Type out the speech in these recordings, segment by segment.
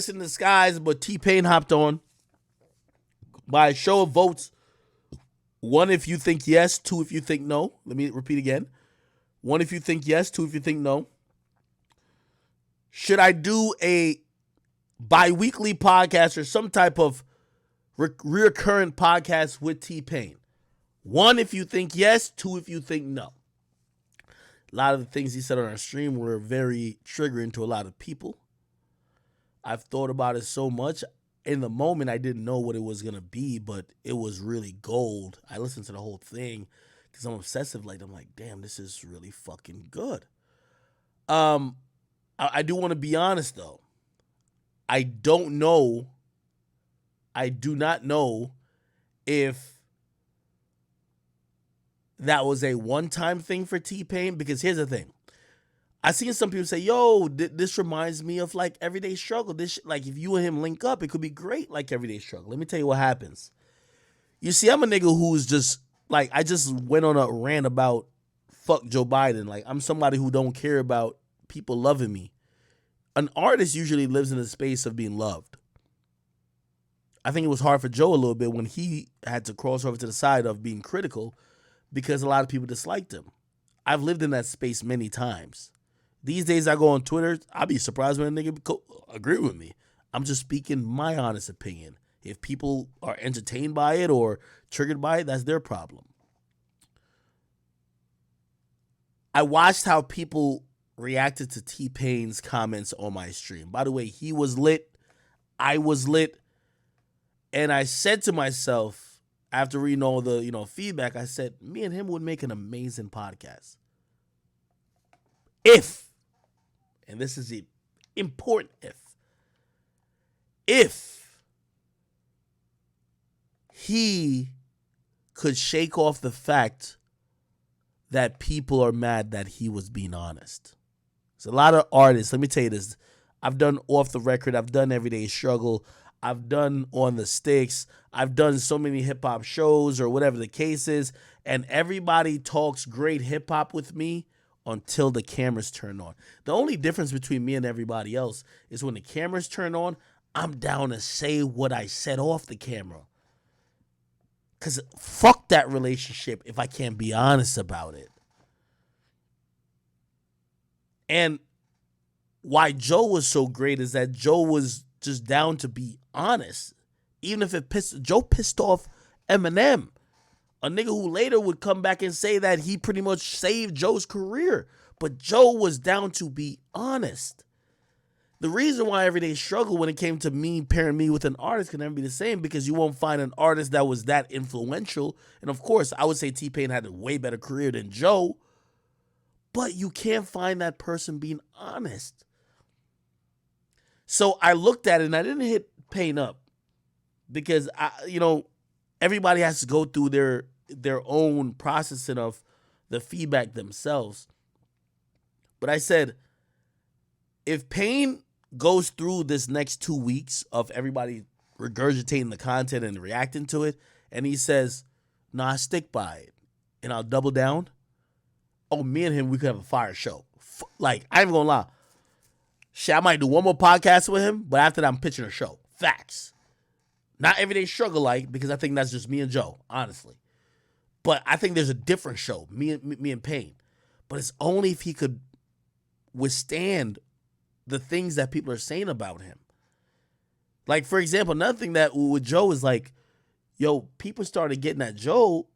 in disguise, but Tpain hopped on by a show of votes. One, if you think yes. Two, if you think no. Let me repeat again. One, if you think yes. Two, if you think no. Should I do a bi-weekly podcast or some type of recurrent podcast with Tpain? One, if you think yes. Two, if you think no. A lot of the things he said on our stream were very triggering to a lot of people. I've thought about it so much. In the moment, I didn't know what it was going to be, but it was really gold. I listened to the whole thing because I'm obsessive. Like, I'm like, damn, this is really fucking good. I do want to be honest, though. I do not know if that was a one-time thing for Tpain, because here's the thing. I seen some people say, yo, this reminds me of like Everyday Struggle. This like if you and him link up, it could be great like Everyday Struggle. Let me tell you what happens. You see, I'm a nigga who's just like, I just went on a rant about fuck Joe Biden. Like, I'm somebody who don't care about people loving me. An artist usually lives in a space of being loved. I think it was hard for Joe a little bit when he had to cross over to the side of being critical because a lot of people disliked him. I've lived in that space many times. These days I go on Twitter, I'll be surprised when a nigga agree with me. I'm just speaking my honest opinion. If people are entertained by it or triggered by it, that's their problem. I watched how people reacted to Tpain's comments on my stream. By the way, he was lit. I was lit. And I said to myself, after reading all the, feedback, I said, me and him would make an amazing podcast. If, and this is the important if he could shake off the fact that people are mad that he was being honest. There's a lot of artists, let me tell you this, I've done Off the Record, I've done Everyday Struggle, I've done On the Sticks, I've done so many hip-hop shows or whatever the case is, and everybody talks great hip-hop with me until the cameras turn on. The only difference between me and everybody else is when the cameras turn on, I'm down to say what I said off the camera. Because fuck that relationship if I can't be honest about it. And why Joe was so great is that Joe was just down to be honest. Even if Joe pissed off Eminem. A nigga who later would come back and say that he pretty much saved Joe's career. But Joe was down to be honest. The reason why Everyday Struggle when it came to me pairing me with an artist can never be the same, because you won't find an artist that was that influential. And of course, I would say Tpain had a way better career than Joe. But you can't find that person being honest. So I looked at it and I didn't hit Pain up. Because, everybody has to go through their own processing of the feedback themselves. But I said, if Pain goes through this next 2 weeks of everybody regurgitating the content and reacting to it, and he says, nah, I stick by it, and I'll double down, me and him, we could have a fire show. Like, I ain't gonna lie. Shit, I might do one more podcast with him, but after that, I'm pitching a show. Facts. Not Everyday Struggle like, because I think that's just me and Joe, honestly. But I think there's a different show, me and Pain. But it's only if he could withstand the things that people are saying about him. Like, for example, another thing that with Joe is like, people started getting at Joe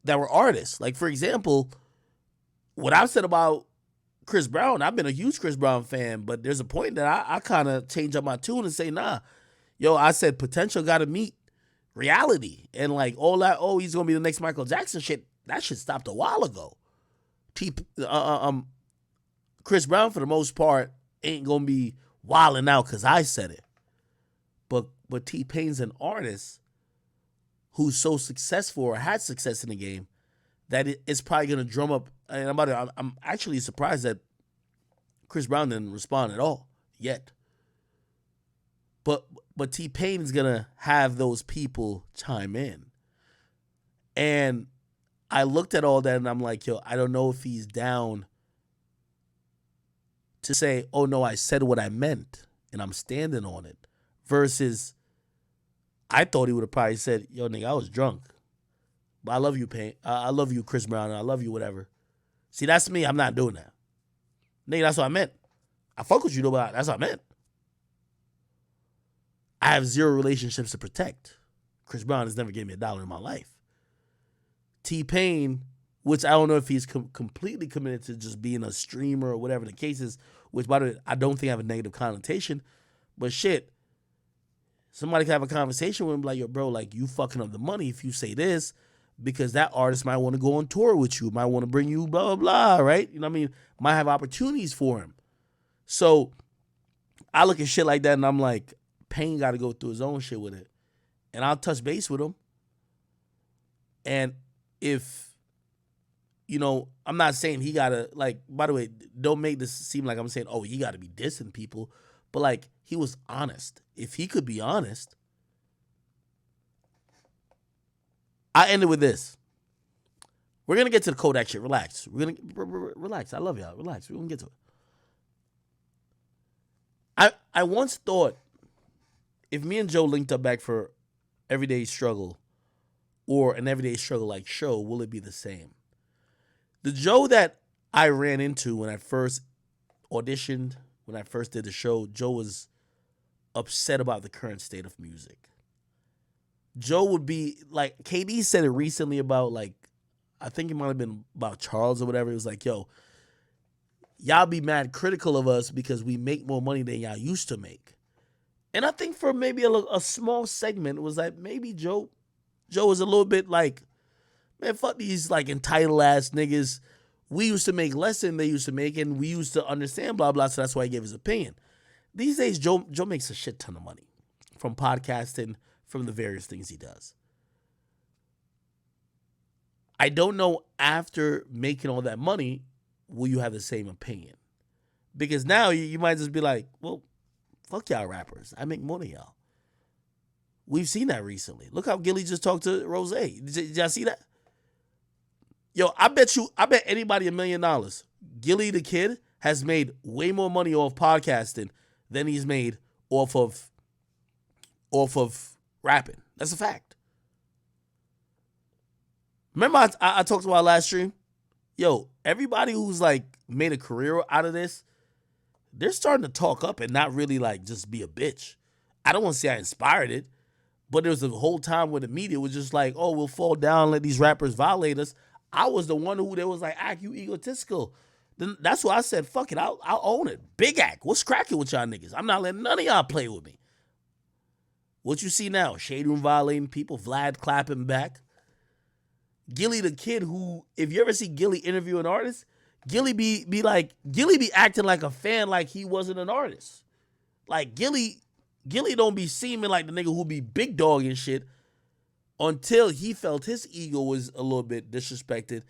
that were artists. Like, for example, what I've said about Chris Brown, I've been a huge Chris Brown fan, but there's a point that I kind of change up my tune and say, nah, I said potential got to meet reality. And like all that, he's going to be the next Michael Jackson shit, that shit stopped a while ago. Chris Brown, for the most part, ain't going to be wilding out because I said it. But Tpain's an artist who's so successful or had success in the game that it's probably going to drum up. And I'm actually surprised that Chris Brown didn't respond at all yet. But Tpain is going to have those people chime in. And I looked at all that and I'm like, I don't know if he's down to say, oh no, I said what I meant and I'm standing on it. Versus, I thought he would have probably said, "Yo, nigga, I was drunk, but I love you, Payne. I love you, Chris Brown. And I love you, whatever." See, that's me. I'm not doing that, nigga. That's what I meant. I fuck with you, though, but that's what I meant. I have zero relationships to protect. Chris Brown has never given me $1 in my life. Tpain, which I don't know if he's completely committed to just being a streamer or whatever the case is, which, by the way, I don't think have a negative connotation, but shit, somebody can have a conversation with him like, yo, bro, like, you fucking up the money if you say this, because that artist might want to go on tour with you, might want to bring you blah, blah, blah, right? You know what I mean? Might have opportunities for him. So I look at shit like that and I'm like, Payne got to go through his own shit with it. And I'll touch base with him. And if, you know, I'm not saying he got to, like, by the way, don't make this seem like I'm saying, oh, he got to be dissing people. But, like, he was honest. If he could be honest, I ended with this. We're going to get to the Kodak shit. Relax. We're going to relax. I love y'all. Relax. We're going to get to it. I once thought if me and Joe linked up back for Everyday Struggle or an Everyday Struggle like show, will it be the same? The Joe that I ran into when I first auditioned, when I first did the show, Joe was upset about the current state of music. Joe would be like, KD said it recently about, like, I think it might have been about Charles or whatever. It was like, yo, y'all be mad critical of us because we make more money than y'all used to make. And I think for maybe a small segment, it was like maybe Joe was a little bit like, man, fuck these like entitled ass niggas. We used to make less than they used to make, and we used to understand blah blah. So that's why he gave his opinion. These days, Joe makes a shit ton of money from podcasting, from the various things he does. I don't know, after making all that money, will you have the same opinion? Because now you might just be like, well, fuck y'all rappers. I make more than y'all. We've seen that recently. Look how Gilly just talked to Rose. Did y'all see that? Yo, I bet anybody $1 million. Gilly the Kid has made way more money off podcasting than he's made off of rapping. That's a fact. Remember I talked about last stream? Yo, everybody who's like made a career out of this, they're starting to talk up and not really like just be a bitch. I don't want to say I inspired it, but there was a whole time where the media was just like, oh, we'll fall down, let these rappers violate us. I was the one who they was like, Ak, you egotistical. Then that's why I said, fuck it, I'll own it. Big Ak, what's cracking with y'all niggas? I'm not letting none of y'all play with me. What you see now? Shade Room violating people, Vlad clapping back. Gilly the Kid, who, if you ever see Gilly interview an artist, Gilly be acting like a fan like he wasn't an artist. Like Gilly don't be seeming like the nigga who be big dog and shit until he felt his ego was a little bit disrespected.